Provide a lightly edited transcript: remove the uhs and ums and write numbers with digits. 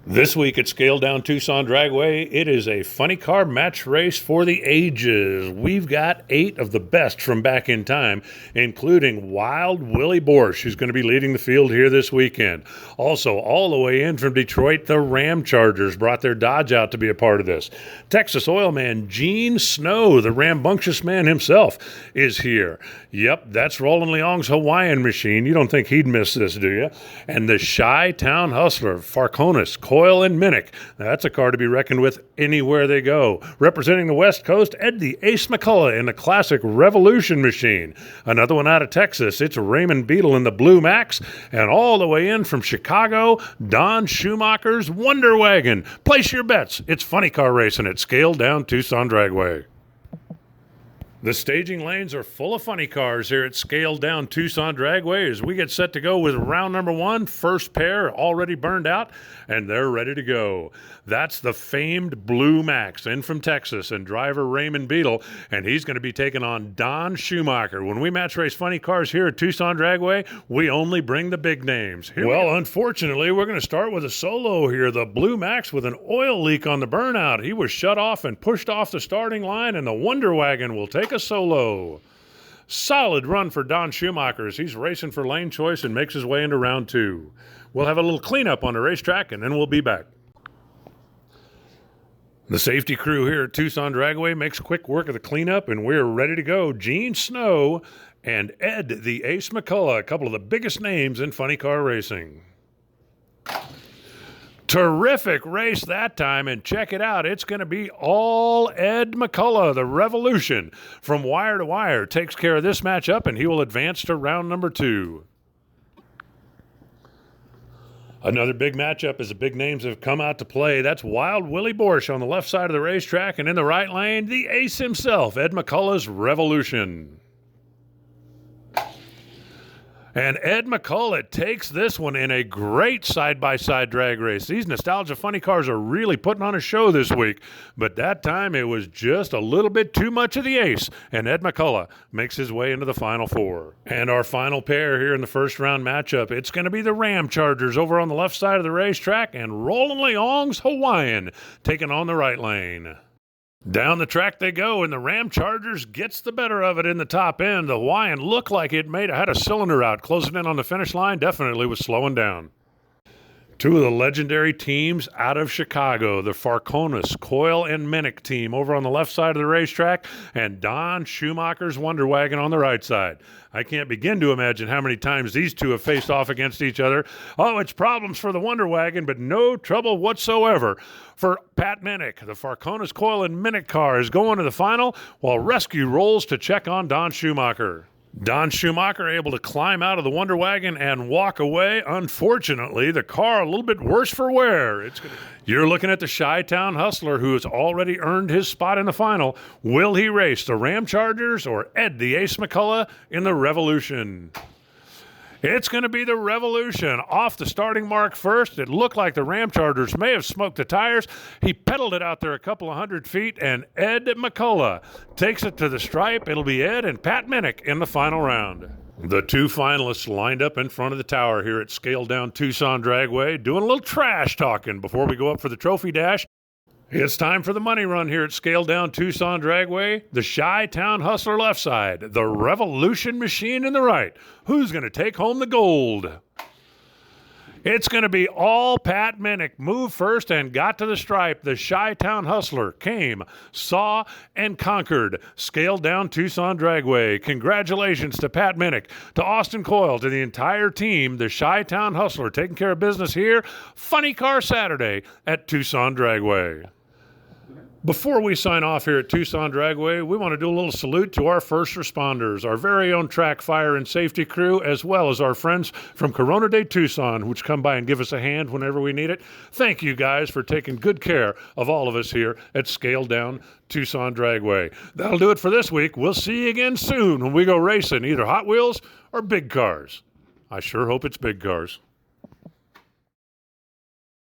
This week at Scale Down Tucson Dragway, it is a funny car match race for the ages. We've got 8 of the best from back in time, including Wild Willie Borsch, who's going to be leading the field here this weekend. Also, all the way in from Detroit, the Ram Chargers brought their Dodge out to be a part of this. Texas oil man Gene Snow, the rambunctious man himself, is here. Yep, that's Roland Leong's Hawaiian machine. You don't think he'd miss this, do you? And the Chi-Town hustler, Farconis, Coyle and Minnick. That's a car to be reckoned with anywhere they go. Representing the West Coast, Ed the Ace McCullough in the classic Revolution machine. Another one out of Texas, it's Raymond Beadle in the Blue Max. And all the way in from Chicago, Don Schumacher's Wonder Wagon. Place your bets. It's funny car racing at Scale Down Tucson Dragway. The staging lanes are full of funny cars here at Scale Down Tucson Dragway as we get set to go with round number 1. First pair already burned out, and they're ready to go. That's the famed Blue Max in from Texas and driver Raymond Beadle, and he's going to be taking on Don Schumacher. When we match race funny cars here at Tucson Dragway, we only bring the big names. Unfortunately, we're going to start with a solo here. The Blue Max with an oil leak on the burnout. He was shut off and pushed off the starting line, and the Wonder Wagon will take a solo. Solid run for Don Schumacher as he's racing for lane choice and makes his way into round 2. We'll have a little cleanup on the racetrack, and then we'll be back. The safety crew here at Tucson Dragway makes quick work of the cleanup, and we're ready to go. Gene Snow and Ed the Ace McCullough, a couple of the biggest names in funny car racing. Terrific race that time, and check it out. It's going to be all Ed McCullough, the Revolution. From wire to wire, takes care of this matchup, and he will advance to round number 2. Another big matchup as the big names have come out to play. That's Wild Willie Borsch on the left side of the racetrack, and in the right lane, the ace himself, Ed McCullough's Revolution. And Ed McCullough takes this one in a great side-by-side drag race. These nostalgia funny cars are really putting on a show this week, but that time it was just a little bit too much of the ace, and Ed McCullough makes his way into the Final 4. And our final pair here in the first round matchup, it's going to be the Ram Chargers over on the left side of the racetrack and Roland Leong's Hawaiian taking on the right lane. Down the track they go, and the Ram Chargers gets the better of it in the top end. The Hawaiian looked like it had a cylinder out. Closing in on the finish line, definitely was slowing down. Two of the legendary teams out of Chicago, the Farconis, Coyle, and Minnick team over on the left side of the racetrack, and Don Schumacher's Wonder Wagon on the right side. I can't begin to imagine how many times these two have faced off against each other. Oh, it's problems for the Wonder Wagon, but no trouble whatsoever for Pat Minnick. The Farconis, Coyle, and Minnick car is going to the final, while Rescue rolls to check on Don Schumacher. Don Schumacher able to climb out of the Wonder Wagon and walk away. Unfortunately, the car a little bit worse for wear. You're looking at the Chi-Town hustler who has already earned his spot in the final. Will he race the Ram Chargers or Ed the Ace McCullough in the Revolution? It's going to be the Revolution. Off the starting mark first. It looked like the Ram Chargers may have smoked the tires. He pedaled it out there a couple of hundred feet, and Ed McCullough takes it to the stripe. It'll be Ed and Pat Minnick in the final round. The two finalists lined up in front of the tower here at Scale Down Tucson Dragway, doing a little trash talking before we go up for the trophy dash. It's time for the money run here at Scale Down Tucson Dragway. The Chi-Town hustler left side, the Revolution machine in the right. Who's going to take home the gold? It's going to be all Pat Minnick. Moved first and got to the stripe. The Chi-Town hustler came, saw, and conquered. Scale Down Tucson Dragway. Congratulations to Pat Minnick, to Austin Coyle, to the entire team. The Chi-Town hustler taking care of business here. Funny Car Saturday at Tucson Dragway. Before we sign off here at Tucson Dragway, we want to do a little salute to our first responders, our very own track fire and safety crew, as well as our friends from Corona de Tucson, which come by and give us a hand whenever we need it. Thank you guys for taking good care of all of us here at Scale Down Tucson Dragway. That'll do it for this week. We'll see you again soon when we go racing, either Hot Wheels or big cars. I sure hope it's big cars.